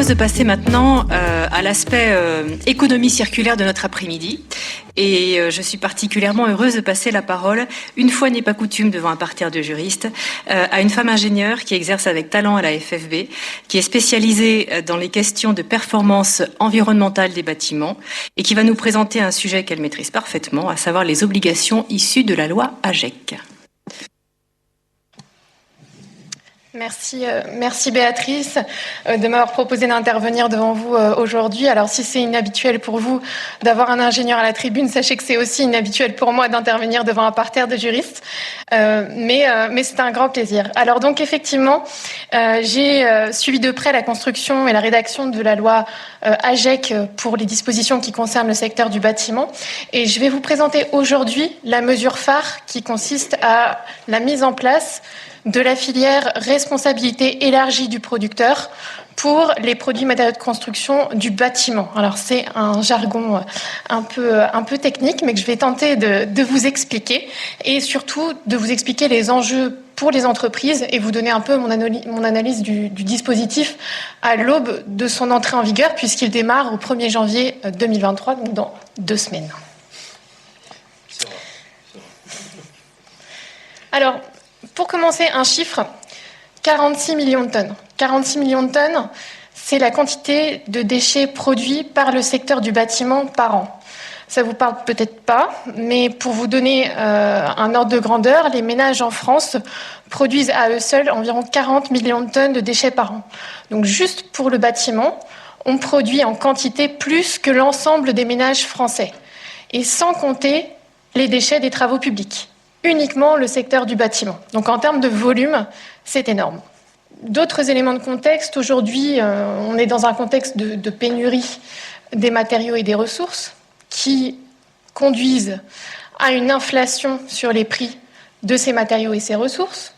propose de passer maintenant à l'aspect économie circulaire de notre après-midi. Et je suis particulièrement heureuse de passer la parole, une fois n'est pas coutume devant un parterre de juristes, à une femme ingénieure qui exerce avec talent à la FFB, qui est spécialisée dans les questions de performance environnementale des bâtiments et qui va nous présenter un sujet qu'elle maîtrise parfaitement, à savoir les obligations issues de la loi AGEC. Merci Béatrice de m'avoir proposé d'intervenir devant vous aujourd'hui. Alors si c'est inhabituel pour vous d'avoir un ingénieur à la tribune, sachez que c'est aussi inhabituel pour moi d'intervenir devant un parterre de juristes, mais c'est un grand plaisir. Alors donc effectivement, j'ai suivi de près la construction et la rédaction de la loi AGEC pour les dispositions qui concernent le secteur du bâtiment, et je vais vous présenter aujourd'hui la mesure phare qui consiste à la mise en place de la filière responsabilité élargie du producteur pour les produits matériaux de construction du bâtiment. Alors c'est un jargon un peu technique, mais que je vais tenter de vous expliquer, et surtout de vous expliquer les enjeux pour les entreprises et vous donner un peu mon analyse du dispositif à l'aube de son entrée en vigueur, puisqu'il démarre au 1er janvier 2023, donc dans 2 semaines. Alors, pour commencer, un chiffre, 46 millions de tonnes. 46 millions de tonnes, c'est la quantité de déchets produits par le secteur du bâtiment par an. Ça vous parle peut-être pas, mais pour vous donner un ordre de grandeur, les ménages en France produisent à eux seuls environ 40 millions de tonnes de déchets par an. Donc juste pour le bâtiment, on produit en quantité plus que l'ensemble des ménages français. Et sans compter les déchets des travaux publics. Uniquement le secteur du bâtiment. Donc en termes de volume, c'est énorme. D'autres éléments de contexte, aujourd'hui, on est dans un contexte de pénurie des matériaux et des ressources qui conduisent à une inflation sur les prix de ces matériaux et ces ressources.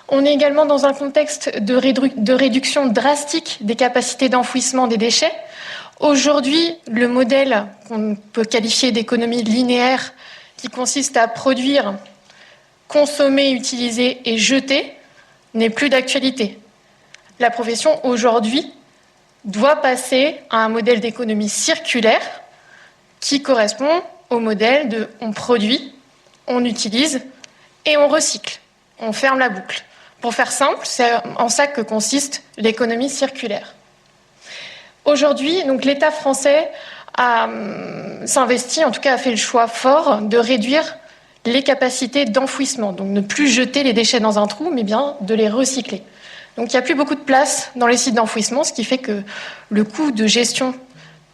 On est également dans un contexte de réduction drastique des capacités d'enfouissement des déchets. Aujourd'hui, le modèle qu'on peut qualifier d'économie linéaire, qui consiste à produire, consommer, utiliser et jeter, n'est plus d'actualité. La profession, aujourd'hui, doit passer à un modèle d'économie circulaire qui correspond au modèle de on produit, on utilise et on recycle. On ferme la boucle. Pour faire simple, c'est en ça que consiste l'économie circulaire. Aujourd'hui, donc, l'État français s'investit, en tout cas a fait le choix fort de réduire les capacités d'enfouissement, donc ne plus jeter les déchets dans un trou, mais bien de les recycler. Donc il n'y a plus beaucoup de place dans les sites d'enfouissement, ce qui fait que le coût de gestion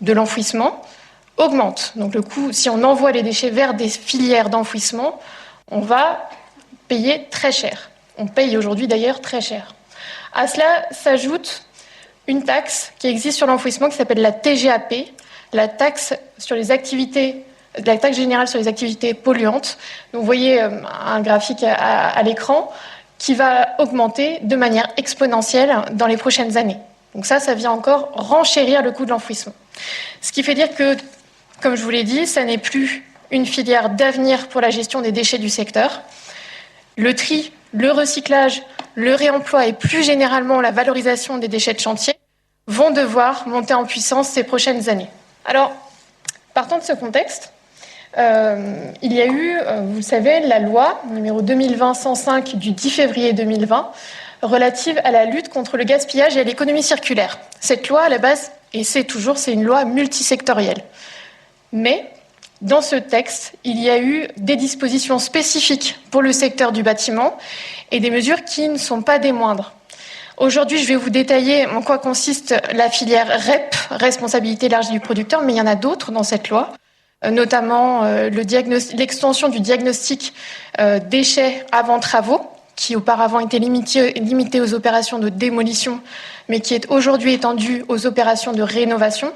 de l'enfouissement augmente. Donc le coût, si on envoie les déchets vers des filières d'enfouissement, on va payer très cher. On paye aujourd'hui d'ailleurs très cher. À cela s'ajoute une taxe qui existe sur l'enfouissement qui s'appelle la TGAP, la taxe générale sur les activités polluantes. Donc, vous voyez un graphique à l'écran qui va augmenter de manière exponentielle dans les prochaines années. Donc ça vient encore renchérir le coût de l'enfouissement. Ce qui fait dire que, comme je vous l'ai dit, ça n'est plus une filière d'avenir pour la gestion des déchets du secteur. Le tri, le recyclage, le réemploi et plus généralement la valorisation des déchets de chantier vont devoir monter en puissance ces prochaines années. Alors, partant de ce contexte, il y a eu, vous le savez, la loi numéro 2020-105 du 10 février 2020 relative à la lutte contre le gaspillage et à l'économie circulaire. Cette loi, à la base, et c'est une loi multisectorielle. Mais dans ce texte, il y a eu des dispositions spécifiques pour le secteur du bâtiment et des mesures qui ne sont pas des moindres. Aujourd'hui, je vais vous détailler en quoi consiste la filière REP, responsabilité élargie du producteur, mais il y en a d'autres dans cette loi, notamment l'extension du diagnostic déchets avant travaux, qui auparavant était limité aux opérations de démolition, mais qui est aujourd'hui étendu aux opérations de rénovation.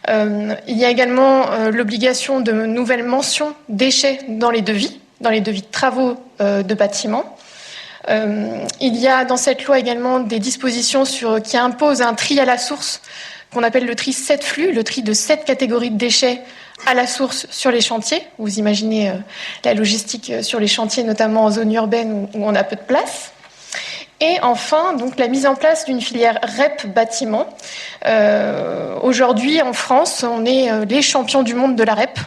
Il y a également l'obligation de nouvelles mentions déchets dans les devis de travaux de bâtiments. Il y a dans cette loi également des dispositions qui imposent un tri à la source qu'on appelle le tri 7 flux, le tri de 7 catégories de déchets à la source sur les chantiers. Vous imaginez la logistique sur les chantiers, notamment en zone urbaine où on a peu de place. Et enfin, donc, la mise en place d'une filière REP bâtiment. Aujourd'hui, en France, on est les champions du monde de la REP,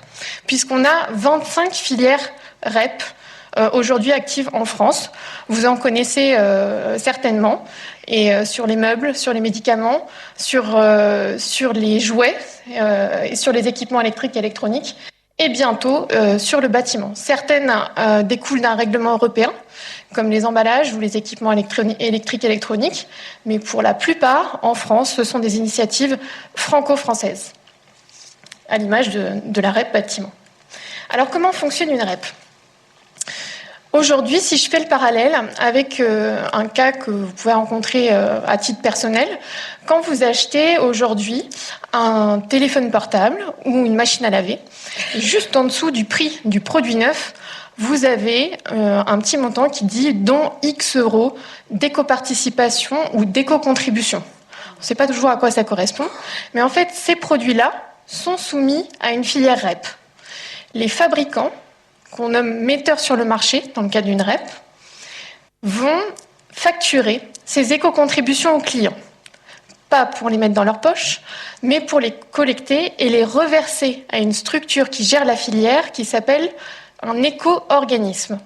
puisqu'on a 25 filières REP aujourd'hui actives en France. Vous en connaissez certainement. Et sur les meubles, sur les médicaments, sur les jouets et sur les équipements électriques et électroniques. Et bientôt sur le bâtiment. Certaines découlent d'un règlement européen, comme les emballages ou les équipements électriques et électroniques, mais pour la plupart, en France, ce sont des initiatives franco-françaises, à l'image de la REP bâtiment. Alors, comment fonctionne une REP ? Aujourd'hui, si je fais le parallèle avec un cas que vous pouvez rencontrer à titre personnel, quand vous achetez aujourd'hui un téléphone portable ou une machine à laver, juste en dessous du prix du produit neuf, vous avez un petit montant qui dit dont X euros d'éco-participation ou d'éco-contribution. On ne sait pas toujours à quoi ça correspond, mais en fait, ces produits-là sont soumis à une filière REP. Les fabricants, qu'on nomme metteurs sur le marché, dans le cadre d'une REP, vont facturer ces éco-contributions aux clients. Pas pour les mettre dans leur poche, mais pour les collecter et les reverser à une structure qui gère la filière, qui s'appelle un éco-organisme.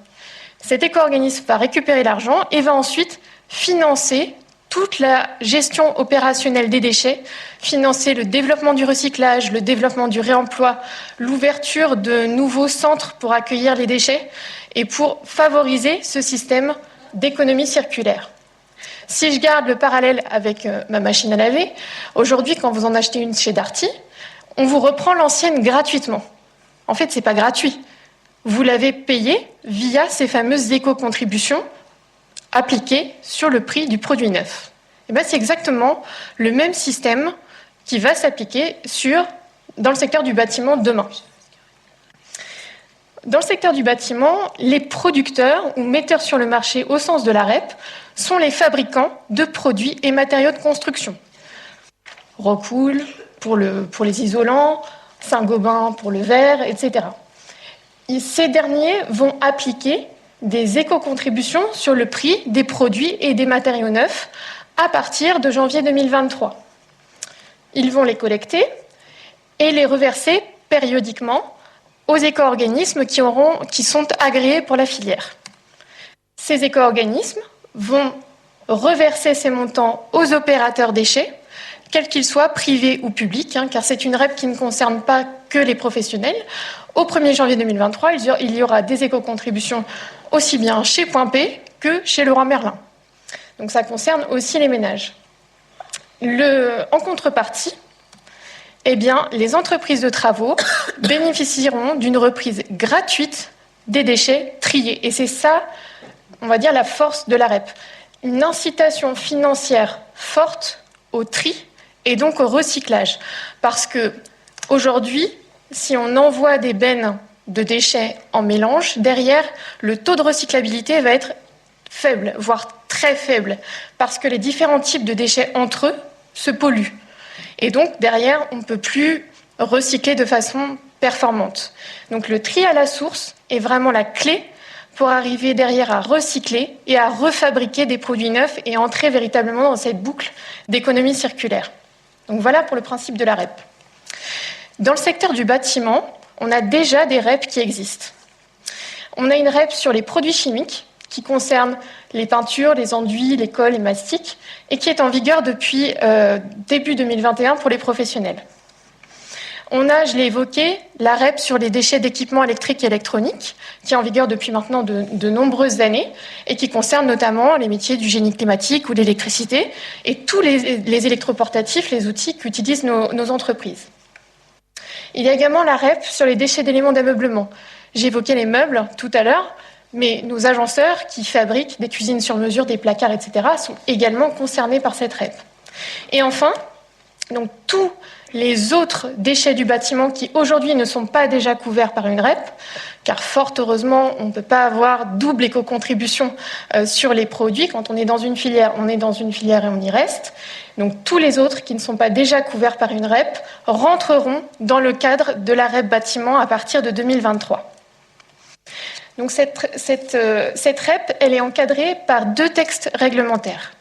Cet éco-organisme va récupérer l'argent et va ensuite financer toute la gestion opérationnelle des déchets, financer le développement du recyclage, le développement du réemploi, l'ouverture de nouveaux centres pour accueillir les déchets et pour favoriser ce système d'économie circulaire. Si je garde le parallèle avec ma machine à laver, aujourd'hui, quand vous en achetez une chez Darty, on vous reprend l'ancienne gratuitement. En fait, ce n'est pas gratuit. Vous l'avez payé via ces fameuses éco-contributions appliquées sur le prix du produit neuf. Et bien, c'est exactement le même système qui va s'appliquer dans le secteur du bâtiment demain. Dans le secteur du bâtiment, les producteurs ou metteurs sur le marché au sens de la REP sont les fabricants de produits et matériaux de construction. Rockwool pour les isolants, Saint-Gobain pour le verre, etc. Et ces derniers vont appliquer des éco-contributions sur le prix des produits et des matériaux neufs à partir de janvier 2023. Ils vont les collecter et les reverser périodiquement aux éco-organismes qui sont agréés pour la filière. Ces éco-organismes vont reverser ces montants aux opérateurs déchets, quels qu'ils soient privés ou publics, car c'est une REP qui ne concerne pas que les professionnels. Au 1er janvier 2023, il y aura des éco-contributions aussi bien chez Point P que chez Leroy Merlin. Donc ça concerne aussi les ménages. En contrepartie, les entreprises de travaux bénéficieront d'une reprise gratuite des déchets triés. Et c'est ça, on va dire, la force de la REP. Une incitation financière forte au tri et donc au recyclage. Parce que aujourd'hui, si on envoie des bennes de déchets en mélange, derrière, le taux de recyclabilité va être faible, voire très faible, parce que les différents types de déchets entre eux se polluent. Et donc, derrière, on ne peut plus recycler de façon performante. Donc, le tri à la source est vraiment la clé pour arriver derrière à recycler et à refabriquer des produits neufs et entrer véritablement dans cette boucle d'économie circulaire. Donc, voilà pour le principe de la REP. Dans le secteur du bâtiment, on a déjà des REP qui existent. On a une REP sur les produits chimiques qui concerne les peintures, les enduits, les colles, les mastiques, et qui est en vigueur depuis début 2021 pour les professionnels. On a, je l'ai évoqué, la REP sur les déchets d'équipements électriques et électroniques, qui est en vigueur depuis maintenant de nombreuses années, et qui concerne notamment les métiers du génie climatique ou de l'électricité, et tous les électroportatifs, les outils qu'utilisent nos entreprises. Il y a également la REP sur les déchets d'éléments d'ameublement. J'ai évoqué les meubles tout à l'heure, mais nos agenceurs qui fabriquent des cuisines sur mesure, des placards, etc., sont également concernés par cette REP. Et enfin, donc, tous les autres déchets du bâtiment qui aujourd'hui ne sont pas déjà couverts par une REP, car fort heureusement, on ne peut pas avoir double éco-contribution sur les produits. Quand on est dans une filière, on est dans une filière et on y reste. Donc tous les autres qui ne sont pas déjà couverts par une REP rentreront dans le cadre de la REP bâtiment à partir de 2023. Donc cette REP, elle est encadrée par 2 textes réglementaires.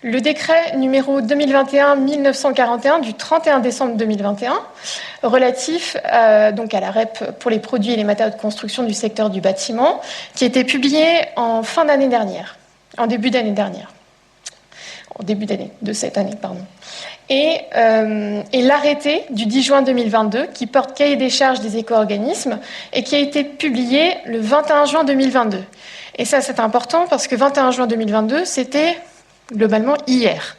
Le décret numéro 2021-1941 du 31 décembre 2021, relatif donc à la REP pour les produits et les matériaux de construction du secteur du bâtiment, qui a été publié en fin d'année dernière, en début d'année dernière. En début d'année, de cette année, pardon. Et l'arrêté du 10 juin 2022, qui porte cahier des charges des éco-organismes et qui a été publié le 21 juin 2022. Et ça, c'est important parce que 21 juin 2022, c'était globalement hier.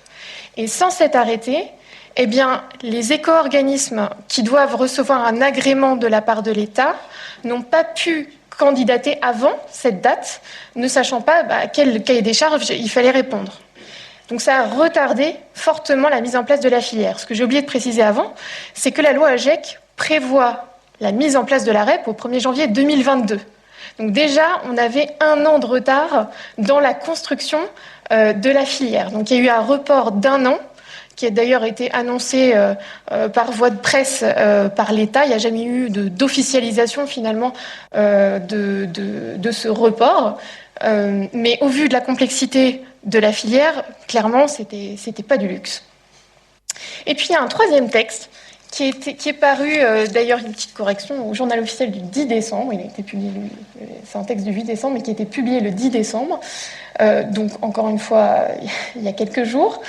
Et sans cet arrêté, eh bien, les éco-organismes qui doivent recevoir un agrément de la part de l'État n'ont pas pu candidater avant cette date, ne sachant pas à quel cahier des charges il fallait répondre. Donc ça a retardé fortement la mise en place de la filière. Ce que j'ai oublié de préciser avant, c'est que la loi AGEC prévoit la mise en place de la REP au 1er janvier 2022. Donc déjà, on avait 1 an de retard dans la construction de la filière. Donc il y a eu un report d'1 an, qui a d'ailleurs été annoncé par voie de presse par l'État. Il n'y a jamais eu d'officialisation finalement de ce report. Mais au vu de la complexité de la filière, clairement, c'était pas du luxe. Et puis il y a un 3e texte qui est paru, d'ailleurs une petite correction, au journal officiel du 10 décembre. Il a été publié, c'est un texte du 8 décembre, mais qui a été publié le 10 décembre, donc encore une fois, il y a quelques jours,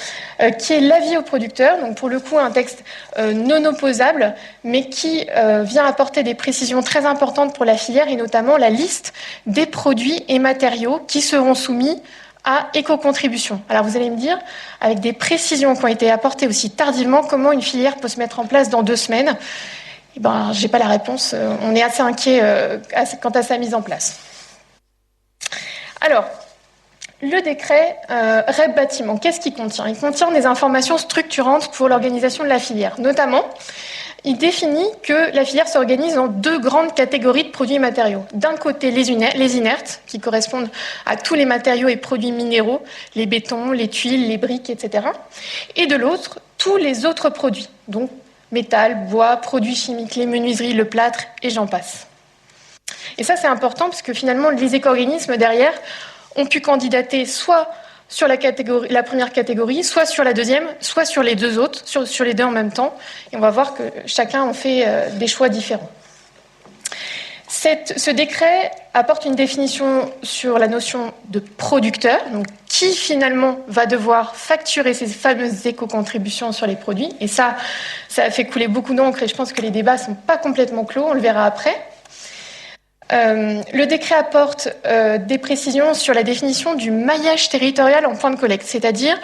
qui est l'avis aux producteurs, donc pour le coup un texte non opposable, mais qui vient apporter des précisions très importantes pour la filière, et notamment la liste des produits et matériaux qui seront soumis à éco-contribution. Alors vous allez me dire, avec des précisions qui ont été apportées aussi tardivement, comment une filière peut se mettre en place dans 2 semaines ? Eh ben, j'ai pas la réponse. On est assez inquiet quant à sa mise en place. Alors, le décret REP bâtiment, qu'est-ce qu'il contient ? Il contient des informations structurantes pour l'organisation de la filière. Notamment, il définit que la filière s'organise en 2 grandes catégories de produits et matériaux. D'un côté, les inertes, qui correspondent à tous les matériaux et produits minéraux, les bétons, les tuiles, les briques, etc. Et de l'autre, tous les autres produits, donc métal, bois, produits chimiques, les menuiseries, le plâtre, et j'en passe. Et ça, c'est important parce que finalement, les éco-organismes derrière ont pu candidater soit sur la première catégorie, soit sur la deuxième, soit sur les 2 autres, sur les 2 en même temps. Et on va voir que chacun en fait des choix différents. Ce décret apporte une définition sur la notion de producteur, donc qui finalement va devoir facturer ces fameuses éco-contributions sur les produits. Et ça a fait couler beaucoup d'encre et je pense que les débats ne sont pas complètement clos, on le verra après. Le décret apporte des précisions sur la définition du maillage territorial en point de collecte, c'est-à-dire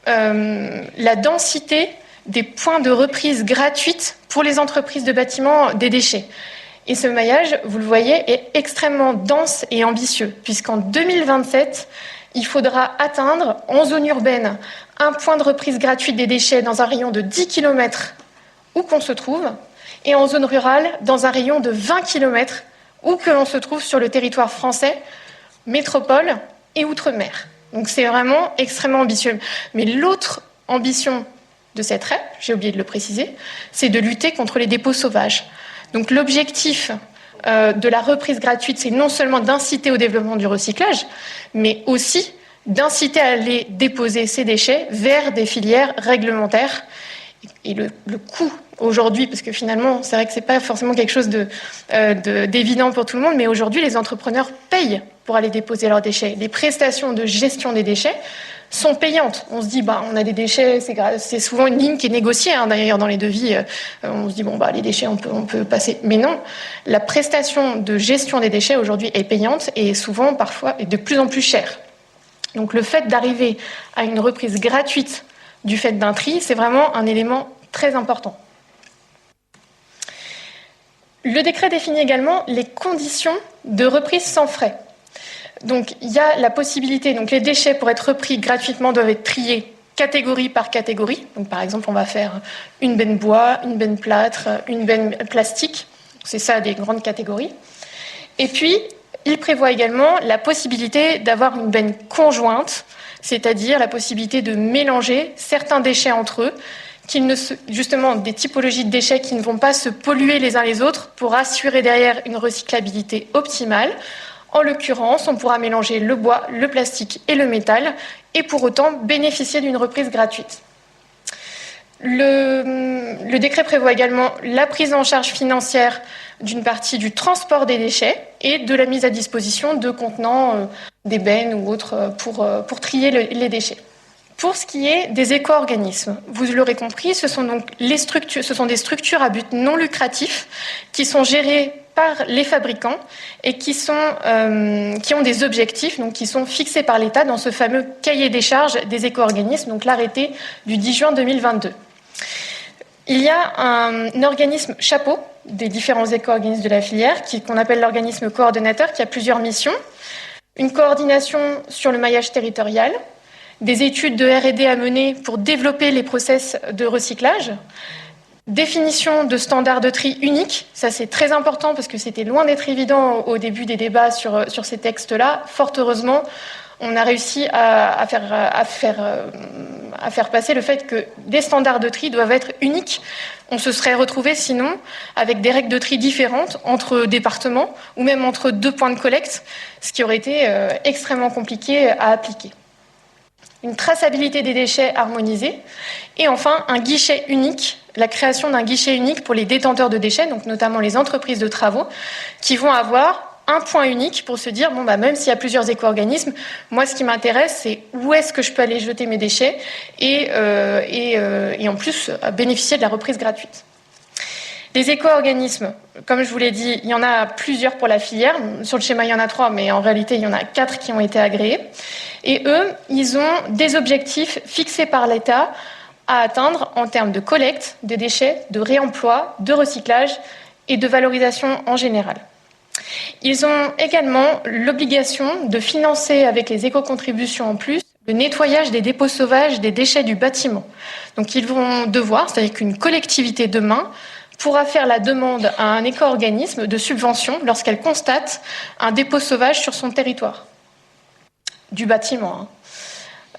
la densité des points de reprise gratuite pour les entreprises de bâtiments des déchets. Et ce maillage, vous le voyez, est extrêmement dense et ambitieux, puisqu'en 2027, il faudra atteindre en zone urbaine un point de reprise gratuite des déchets dans un rayon de 10 km où qu'on se trouve, et en zone rurale dans un rayon de 20 km où que l'on se trouve sur le territoire français, métropole et outre-mer. Donc c'est vraiment extrêmement ambitieux. Mais l'autre ambition de cette REP, j'ai oublié de le préciser, c'est de lutter contre les dépôts sauvages. Donc l'objectif de la reprise gratuite, c'est non seulement d'inciter au développement du recyclage, mais aussi d'inciter à aller déposer ces déchets vers des filières réglementaires. Et le coût aujourd'hui, parce que finalement, c'est vrai que ce n'est pas forcément quelque chose d'évident pour tout le monde, mais aujourd'hui, les entrepreneurs payent pour aller déposer leurs déchets. Les prestations de gestion des déchets sont payantes. On se dit, on a des déchets, c'est souvent une ligne qui est négociée, d'ailleurs, dans les devis. On se dit, les déchets, on peut passer. Mais non, la prestation de gestion des déchets aujourd'hui est payante et souvent, parfois, est de plus en plus chère. Donc le fait d'arriver à une reprise gratuite du fait d'un tri, c'est vraiment un élément très important. Le décret définit également les conditions de reprise sans frais. Donc il y a la possibilité, donc les déchets pour être repris gratuitement doivent être triés catégorie par catégorie. Donc par exemple, on va faire une benne bois, une benne plâtre, une benne plastique. C'est ça des grandes catégories. Et puis, il prévoit également la possibilité d'avoir une benne conjointe, c'est-à-dire la possibilité de mélanger certains déchets entre eux justement des typologies de déchets qui ne vont pas se polluer les uns les autres pour assurer derrière une recyclabilité optimale. En l'occurrence, on pourra mélanger le bois, le plastique et le métal et pour autant bénéficier d'une reprise gratuite. Le décret prévoit également la prise en charge financière d'une partie du transport des déchets et de la mise à disposition de contenants, d'ébène ou autres pour trier les déchets. Pour ce qui est des éco-organismes, vous l'aurez compris, ce sont donc ce sont des structures à but non lucratif qui sont gérées par les fabricants et qui ont des objectifs donc qui sont fixés par l'État dans ce fameux cahier des charges des éco-organismes, donc l'arrêté du 10 juin 2022. Il y a un organisme chapeau des différents éco-organismes de la filière qu'on appelle l'organisme coordonnateur qui a plusieurs missions. Une coordination sur le maillage territorial, des études de R&D à mener pour développer les process de recyclage, définition de standards de tri uniques, ça c'est très important parce que c'était loin d'être évident au début des débats sur ces textes-là. Fort heureusement, on a réussi à faire passer le fait que des standards de tri doivent être uniques. On se serait retrouvé sinon avec des règles de tri différentes entre départements ou même entre 2 points de collecte, ce qui aurait été extrêmement compliqué à appliquer. Une traçabilité des déchets harmonisée et enfin un guichet unique, la création d'un guichet unique pour les détenteurs de déchets, donc notamment les entreprises de travaux, qui vont avoir un point unique pour se dire, même s'il y a plusieurs éco-organismes, moi ce qui m'intéresse c'est où est-ce que je peux aller jeter mes déchets et en plus bénéficier de la reprise gratuite. Les éco-organismes, comme je vous l'ai dit, il y en a plusieurs pour la filière. Sur le schéma, il y en a 3, mais en réalité, il y en a 4 qui ont été agréés. Et eux, ils ont des objectifs fixés par l'État à atteindre en termes de collecte des déchets, de réemploi, de recyclage et de valorisation en général. Ils ont également l'obligation de financer avec les éco-contributions en plus le nettoyage des dépôts sauvages des déchets du bâtiment. Donc ils vont devoir, c'est-à-dire qu'une collectivité demain pourra faire la demande à un éco-organisme de subvention lorsqu'elle constate un dépôt sauvage sur son territoire, du bâtiment.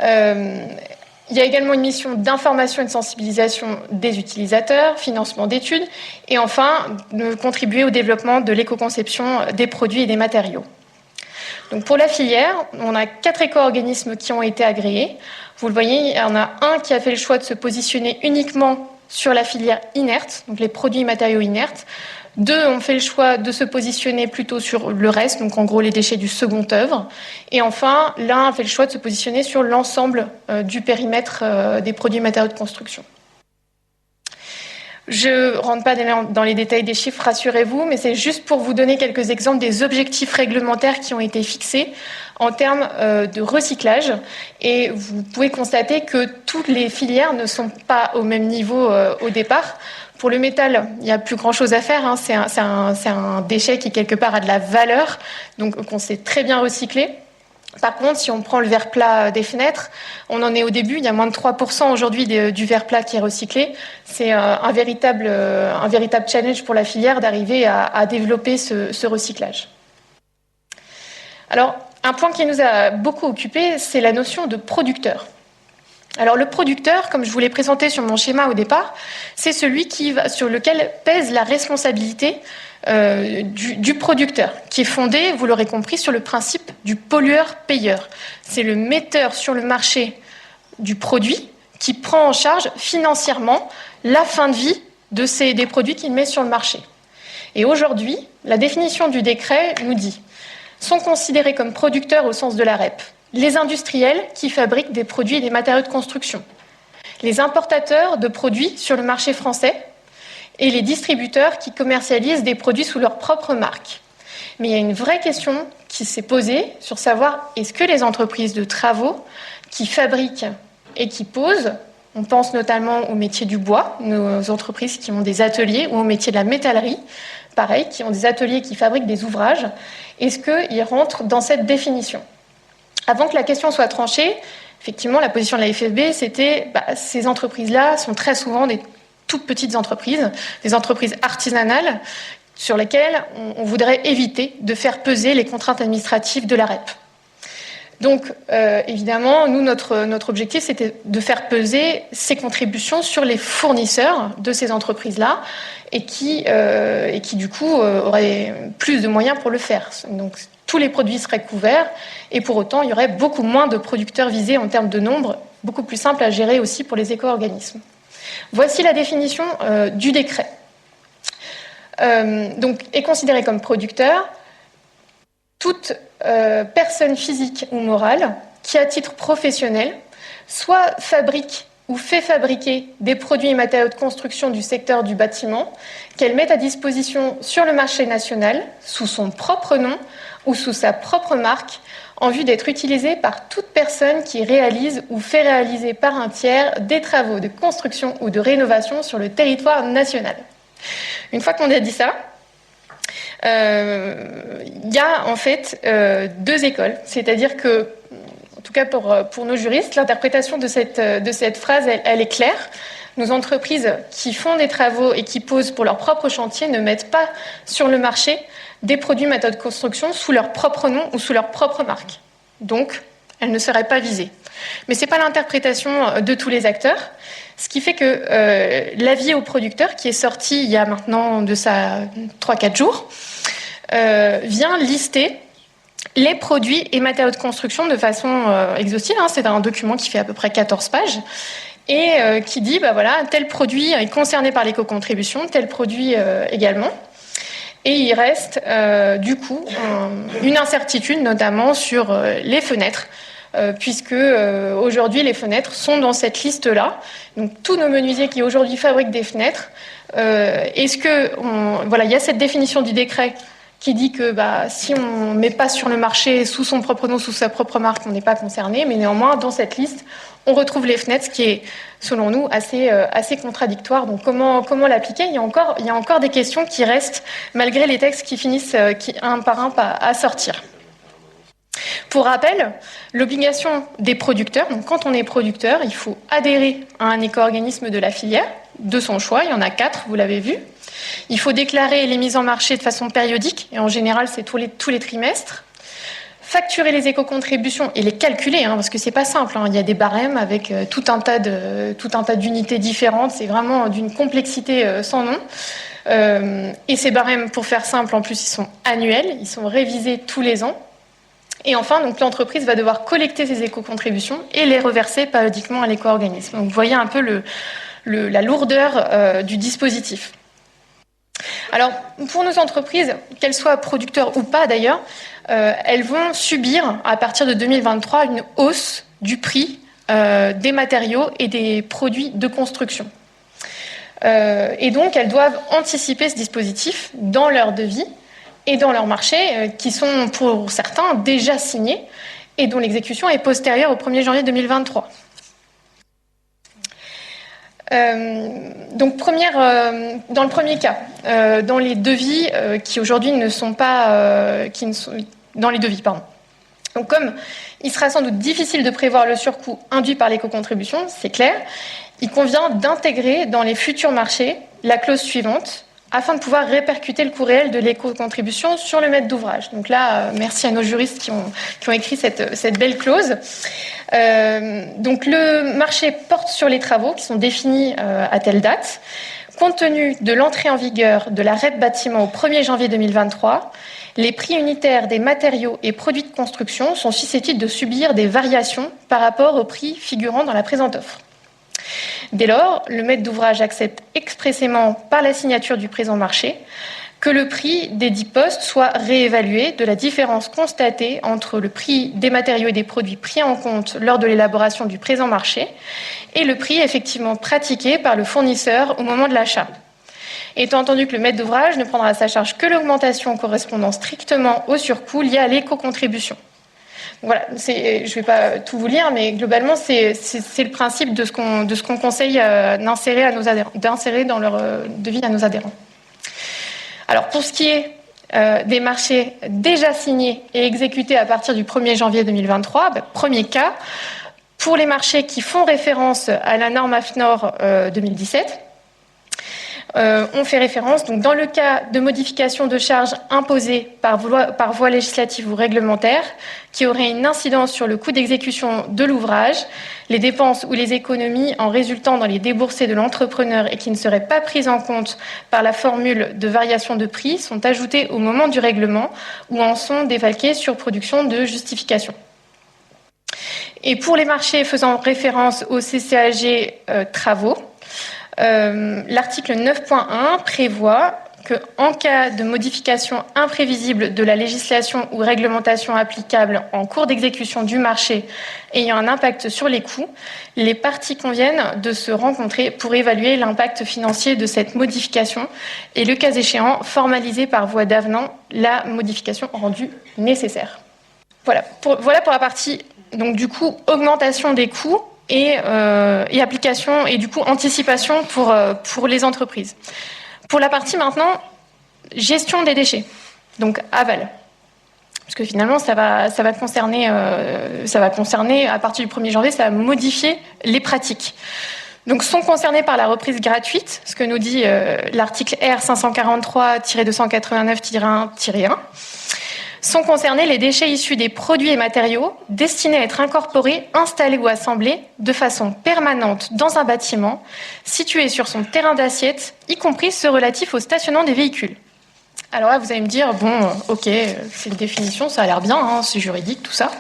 Il y a également une mission d'information et de sensibilisation des utilisateurs, financement d'études, et enfin, de contribuer au développement de l'éco-conception des produits et des matériaux. Donc pour la filière, on a 4 éco-organismes qui ont été agréés. Vous le voyez, il y en a un qui a fait le choix de se positionner uniquement sur la filière inerte, donc les produits et matériaux inertes. 2 ont fait le choix de se positionner plutôt sur le reste, donc en gros les déchets du second œuvre. Et enfin, l'un a fait le choix de se positionner sur l'ensemble du périmètre des produits et matériaux de construction. Je ne rentre pas dans les détails des chiffres, rassurez-vous, mais c'est juste pour vous donner quelques exemples des objectifs réglementaires qui ont été fixés en termes de recyclage. Et vous pouvez constater que toutes les filières ne sont pas au même niveau au départ. Pour le métal, il n'y a plus grand-chose à faire. C'est un déchet qui, quelque part, a de la valeur, donc qu'on sait très bien recycler. Par contre, si on prend le verre plat des fenêtres, on en est au début. Il y a moins de 3% aujourd'hui du verre plat qui est recyclé. C'est un véritable challenge pour la filière d'arriver à développer ce recyclage. Alors, un point qui nous a beaucoup occupé, c'est la notion de producteur. Alors le producteur, comme je vous l'ai présenté sur mon schéma au départ, c'est celui sur lequel pèse la responsabilité du producteur, qui est fondé, vous l'aurez compris, sur le principe du pollueur-payeur. C'est le metteur sur le marché du produit qui prend en charge financièrement la fin de vie des produits qu'il met sur le marché. Et aujourd'hui, la définition du décret nous dit « sont considérés comme producteurs au sens de la REP ». Les industriels qui fabriquent des produits et des matériaux de construction, les importateurs de produits sur le marché français et les distributeurs qui commercialisent des produits sous leur propre marque. Mais il y a une vraie question qui s'est posée sur savoir est-ce que les entreprises de travaux qui fabriquent et qui posent, on pense notamment au métier du bois, nos entreprises qui ont des ateliers, ou au métier de la métallerie, pareil, qui ont des ateliers qui fabriquent des ouvrages, est-ce qu'ils rentrent dans cette définition ? Avant que la question soit tranchée, effectivement, la position de la FFB, c'était ces entreprises-là sont très souvent des toutes petites entreprises, des entreprises artisanales sur lesquelles on voudrait éviter de faire peser les contraintes administratives de la REP. Donc, évidemment, nous, notre objectif, c'était de faire peser ces contributions sur les fournisseurs de ces entreprises-là et qui du coup, auraient plus de moyens pour le faire. Donc, tous les produits seraient couverts et pour autant, il y aurait beaucoup moins de producteurs visés en termes de nombre, beaucoup plus simple à gérer aussi pour les éco-organismes. Voici la définition du décret. Donc, est considéré comme producteur toute personne physique ou morale qui, à titre professionnel, soit fabrique ou fait fabriquer des produits et matériaux de construction du secteur du bâtiment qu'elle met à disposition sur le marché national sous son propre nom ou sous sa propre marque en vue d'être utilisés par toute personne qui réalise ou fait réaliser par un tiers des travaux de construction ou de rénovation sur le territoire national. Une fois qu'on a dit ça, il y a en fait deux écoles, c'est-à-dire que, en tout cas pour nos juristes, l'interprétation de cette phrase, elle est claire. Nos entreprises qui font des travaux et qui posent pour leur propre chantier ne mettent pas sur le marché des produits méthodes de construction sous leur propre nom ou sous leur propre marque. Donc, elles ne seraient pas visées. Mais ce n'est pas l'interprétation de tous les acteurs, ce qui fait que l'avis au producteur, qui est sorti il y a maintenant de ça 3-4 jours, vient lister les produits et matériaux de construction de façon exhaustive. C'est un document qui fait à peu près 14 pages et qui dit, voilà, tel produit est concerné par l'éco-contribution, tel produit également. Et il reste du coup une incertitude, notamment sur les fenêtres, puisque aujourd'hui les fenêtres sont dans cette liste-là. Donc tous nos menuisiers qui aujourd'hui fabriquent des fenêtres, est-ce que il y a cette définition du décret qui dit que si on ne met pas sur le marché sous son propre nom, sous sa propre marque, on n'est pas concerné, mais néanmoins dans cette liste, on retrouve les fenêtres, ce qui est, selon nous, assez contradictoire. Donc comment l'appliquer ? Il y a encore des questions qui restent, malgré les textes qui finissent un par un à sortir. Pour rappel, l'obligation des producteurs, donc quand on est producteur, il faut adhérer à un éco-organisme de la filière, de son choix, il y en a 4, vous l'avez vu. Il faut déclarer les mises en marché de façon périodique, et en général c'est tous les trimestres. Facturer les éco-contributions et les calculer, parce que c'est pas simple. Il y a des barèmes avec tout un tas d'unités différentes. C'est vraiment d'une complexité sans nom. Et ces barèmes, pour faire simple, en plus, ils sont annuels, ils sont révisés tous les ans. Et enfin, donc l'entreprise va devoir collecter ces éco-contributions et les reverser périodiquement à l'éco-organisme. Donc vous voyez un peu la lourdeur du dispositif. Alors, pour nos entreprises, qu'elles soient producteurs ou pas d'ailleurs, elles vont subir, à partir de 2023, une hausse du prix des matériaux et des produits de construction. Et donc, elles doivent anticiper ce dispositif dans leur devis et dans leur marché, qui sont pour certains déjà signés et dont l'exécution est postérieure au 1er janvier 2023. Donc dans le premier cas, dans les devis qui aujourd'hui ne sont pas dans les devis, pardon. Donc comme il sera sans doute difficile de prévoir le surcoût induit par l'éco-contribution, c'est clair, il convient d'intégrer dans les futurs marchés la clause suivante afin de pouvoir répercuter le coût réel de l'éco-contribution sur le maître d'ouvrage. Donc là, merci à nos juristes qui ont écrit cette belle clause. Donc le marché porte sur les travaux qui sont définis à telle date. Compte tenu de l'entrée en vigueur de la REP bâtiment au 1er janvier 2023, les prix unitaires des matériaux et produits de construction sont susceptibles de subir des variations par rapport aux prix figurant dans la présente offre. Dès lors, le maître d'ouvrage accepte expressément par la signature du présent marché que le prix des 10 postes soit réévalué de la différence constatée entre le prix des matériaux et des produits pris en compte lors de l'élaboration du présent marché et le prix effectivement pratiqué par le fournisseur au moment de l'achat. Étant entendu que le maître d'ouvrage ne prendra à sa charge que l'augmentation correspondant strictement au surcoût lié à l'éco-contribution. Voilà, je ne vais pas tout vous lire, mais globalement, c'est le principe de ce qu'on conseille d'insérer dans leur devis à nos adhérents. Alors, pour ce qui est des marchés déjà signés et exécutés à partir du 1er janvier 2023, premier cas, pour les marchés qui font référence à la norme AFNOR 2017, On fait référence, donc dans le cas de modification de charges imposées par voie législative ou réglementaire, qui aurait une incidence sur le coût d'exécution de l'ouvrage, les dépenses ou les économies en résultant dans les déboursés de l'entrepreneur et qui ne seraient pas prises en compte par la formule de variation de prix sont ajoutées au moment du règlement ou en sont défalquées sur production de justification. Et pour les marchés faisant référence au CCAG travaux, l'article 9.1 prévoit qu'en cas de modification imprévisible de la législation ou réglementation applicable en cours d'exécution du marché ayant un impact sur les coûts, les parties conviennent de se rencontrer pour évaluer l'impact financier de cette modification et, le cas échéant, formaliser par voie d'avenant la modification rendue nécessaire. Voilà pour la partie, donc du coup, augmentation des coûts et application et du coup anticipation pour les entreprises. Pour la partie maintenant gestion des déchets, donc aval, parce que finalement ça va concerner à partir du 1er janvier, ça va modifier les pratiques. Donc sont concernés par la reprise gratuite, ce que nous dit l'article R 543-289-1-1. Sont concernés les déchets issus des produits et matériaux destinés à être incorporés, installés ou assemblés de façon permanente dans un bâtiment situé sur son terrain d'assiette, y compris ceux relatifs au stationnement des véhicules. Alors là, vous allez me dire, bon, ok, c'est une définition, ça a l'air bien, hein, c'est juridique, tout ça.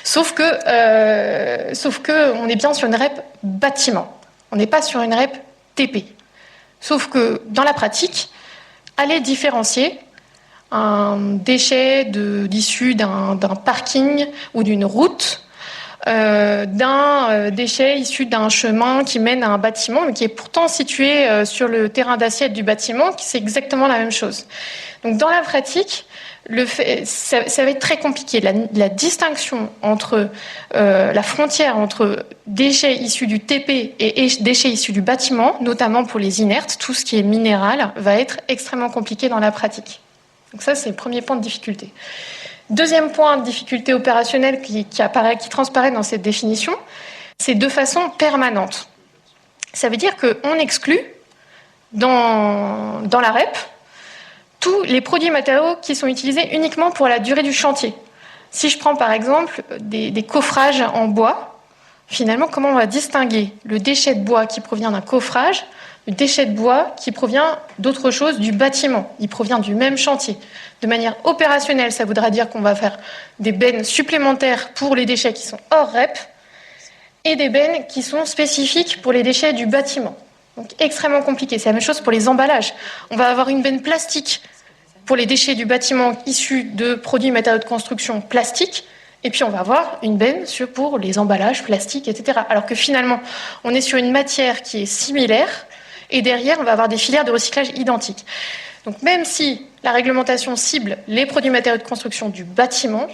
Sauf que on est bien sur une REP bâtiment. On n'est pas sur une REP TP. Sauf que dans la pratique, aller différencier un déchet issu d'un parking ou d'une route, d'un déchet issu d'un chemin qui mène à un bâtiment, mais qui est pourtant situé sur le terrain d'assiette du bâtiment, c'est exactement la même chose. Donc dans la pratique, ça va être très compliqué. La distinction entre la frontière entre déchets issus du TP et déchets issus du bâtiment, notamment pour les inertes, tout ce qui est minéral, va être extrêmement compliqué dans la pratique. Donc ça, c'est le premier point de difficulté. Deuxième point de difficulté opérationnelle qui transparaît dans cette définition, c'est de façon permanente. Ça veut dire qu'on exclut dans la REP tous les produits et matériaux qui sont utilisés uniquement pour la durée du chantier. Si je prends par exemple des coffrages en bois, finalement, comment on va distinguer le déchet de bois qui provient d'un coffrage, le déchet de bois qui provient d'autre chose, du bâtiment. Il provient du même chantier. De manière opérationnelle, ça voudra dire qu'on va faire des bennes supplémentaires pour les déchets qui sont hors REP et des bennes qui sont spécifiques pour les déchets du bâtiment. Donc extrêmement compliqué. C'est la même chose pour les emballages. On va avoir une benne plastique pour les déchets du bâtiment issus de produits et matériaux de construction plastiques. Et puis on va avoir une benne pour les emballages plastiques, etc. Alors que finalement, on est sur une matière qui est similaire, et derrière, on va avoir des filières de recyclage identiques. Donc même si la réglementation cible les produits et matériaux de construction du bâtiment,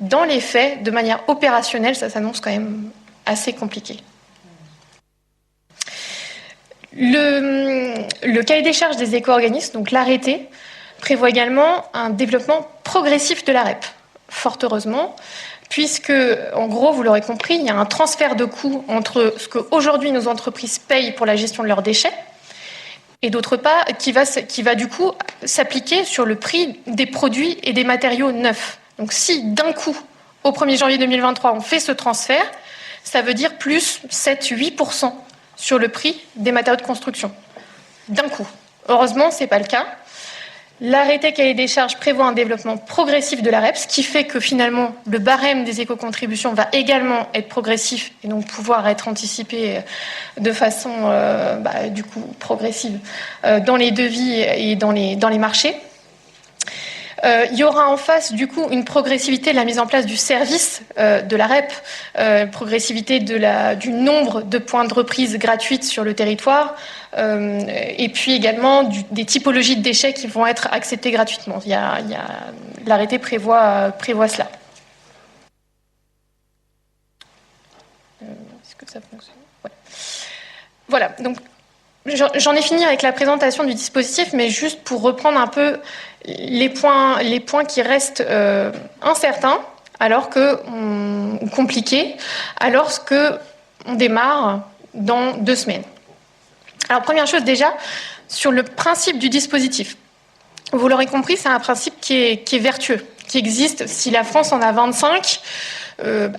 dans les faits, de manière opérationnelle, ça s'annonce quand même assez compliqué. Le cahier des charges des éco-organismes, donc l'arrêté, prévoit également un développement progressif de la REP, fort heureusement, puisque, en gros, vous l'aurez compris, il y a un transfert de coûts entre ce qu'aujourd'hui nos entreprises payent pour la gestion de leurs déchets, et d'autre part, qui va du coup s'appliquer sur le prix des produits et des matériaux neufs. Donc si d'un coup, au 1er janvier 2023, on fait ce transfert, ça veut dire plus 7-8% sur le prix des matériaux de construction. D'un coup. Heureusement, ce n'est pas le cas. L'arrêté cahier des charges prévoit un développement progressif de la REP, ce qui fait que finalement le barème des éco-contributions va également être progressif et donc pouvoir être anticipé de façon du coup progressive dans les devis et dans les marchés. Il y aura en face du coup une progressivité de la mise en place du service de la REP, progressivité du nombre de points de reprise gratuites sur le territoire, et puis également des typologies de déchets qui vont être acceptés gratuitement. L'arrêté prévoit cela. Est-ce que ça fonctionne ? Ouais. Voilà, donc j'en ai fini avec la présentation du dispositif, mais juste pour reprendre un peu les points qui restent incertains, ou compliqués, alors qu'on démarre dans 2 semaines. Alors, première chose déjà, sur le principe du dispositif. Vous l'aurez compris, c'est un principe qui est vertueux, qui existe. Si la France en a 25,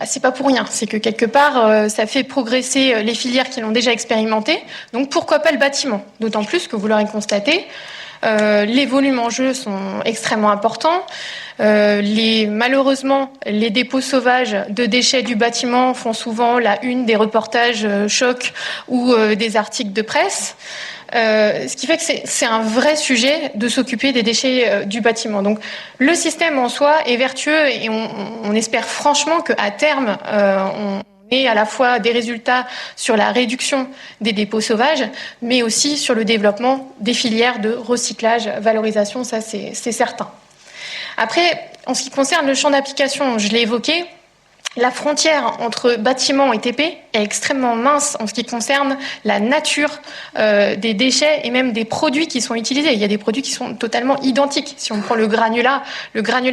c'est pas pour rien. C'est que quelque part, ça fait progresser les filières qui l'ont déjà expérimenté. Donc pourquoi pas le bâtiment? D'autant plus que vous l'aurez constaté, les volumes en jeu sont extrêmement importants. Malheureusement, les dépôts sauvages de déchets du bâtiment font souvent la une des reportages chocs ou des articles de presse. Ce qui fait que c'est un vrai sujet de s'occuper des déchets du bâtiment. Donc le système en soi est vertueux et on espère franchement qu'à terme, on ait à la fois des résultats sur la réduction des dépôts sauvages, mais aussi sur le développement des filières de recyclage, valorisation, ça c'est certain. Après, en ce qui concerne le champ d'application, je l'ai évoqué, la frontière entre bâtiment et TP est extrêmement mince en ce qui concerne la nature des déchets et même des produits qui sont utilisés. Il y a des produits qui sont totalement identiques. Si on prend le granulat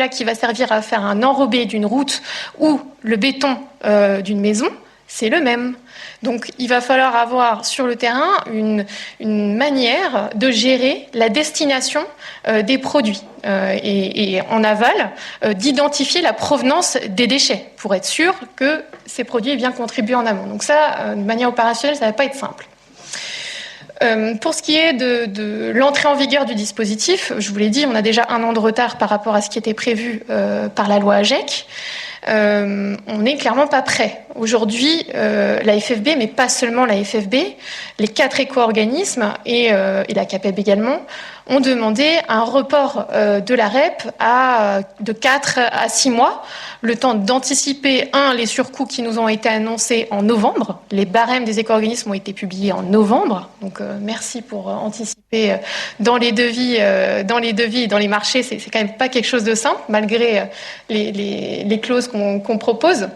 qui va servir à faire un enrobé d'une route ou le béton d'une maison, c'est le même. Donc il va falloir avoir sur le terrain une manière de gérer la destination des produits et en aval d'identifier la provenance des déchets pour être sûr que ces produits aient bien contribué en amont. Donc ça, de manière opérationnelle, ça ne va pas être simple. Pour ce qui est de l'entrée en vigueur du dispositif, je vous l'ai dit, on a déjà 1 an de retard par rapport à ce qui était prévu par la loi AGEC. On n'est clairement pas prêt. Aujourd'hui, la FFB, mais pas seulement la FFB, les 4 éco-organismes et la CAPEB également, ont demandé un report de la REP de 4 à 6 mois, le temps d'anticiper, les surcoûts qui nous ont été annoncés en novembre. Les barèmes des éco-organismes ont été publiés en novembre, donc merci pour anticiper dans les devis et dans les marchés, c'est quand même pas quelque chose de simple, malgré les clauses qu'on propose.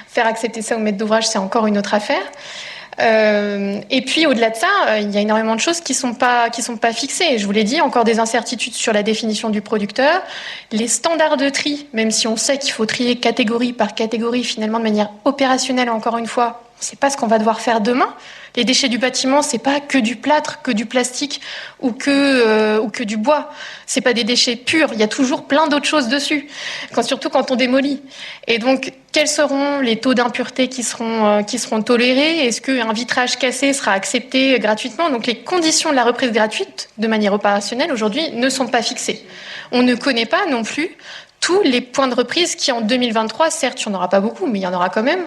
Faire accepter ça au maître d'ouvrage, c'est encore une autre affaire. Et puis au-delà de ça, il y a énormément de choses qui sont pas fixées. Je vous l'ai dit, encore des incertitudes sur la définition du producteur, les standards de tri, même si on sait qu'il faut trier catégorie par catégorie, finalement de manière opérationnelle, encore une fois, on ne sait pas ce qu'on va devoir faire demain. Les déchets du bâtiment, c'est pas que du plâtre, que du plastique ou que du bois. C'est pas des déchets purs. Il y a toujours plein d'autres choses dessus. Surtout quand on démolit. Et donc, quels seront les taux d'impureté qui seront tolérés? Est-ce qu'un vitrage cassé sera accepté gratuitement? Donc, les conditions de la reprise gratuite, de manière opérationnelle, aujourd'hui, ne sont pas fixées. On ne connaît pas non plus tous les points de reprise qui, en 2023, certes, il n'y en aura pas beaucoup, mais il y en aura quand même,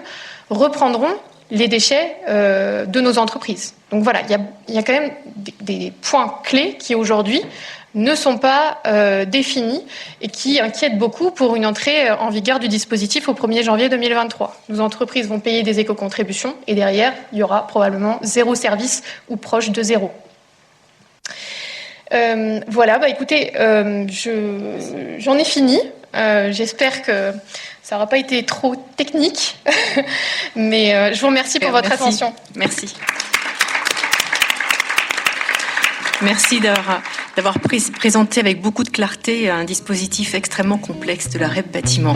reprendront les déchets de nos entreprises. Donc voilà, il y a quand même des points clés qui aujourd'hui ne sont pas définis et qui inquiètent beaucoup pour une entrée en vigueur du dispositif au 1er janvier 2023. Nos entreprises vont payer des éco-contributions et derrière, il y aura probablement 0 service ou proche de 0. Voilà, écoutez, j'en ai fini. J'espère que ça n'aura pas été trop technique, mais je vous remercie pour votre attention. Merci. Merci d'avoir présenté avec beaucoup de clarté un dispositif extrêmement complexe de la REP bâtiment.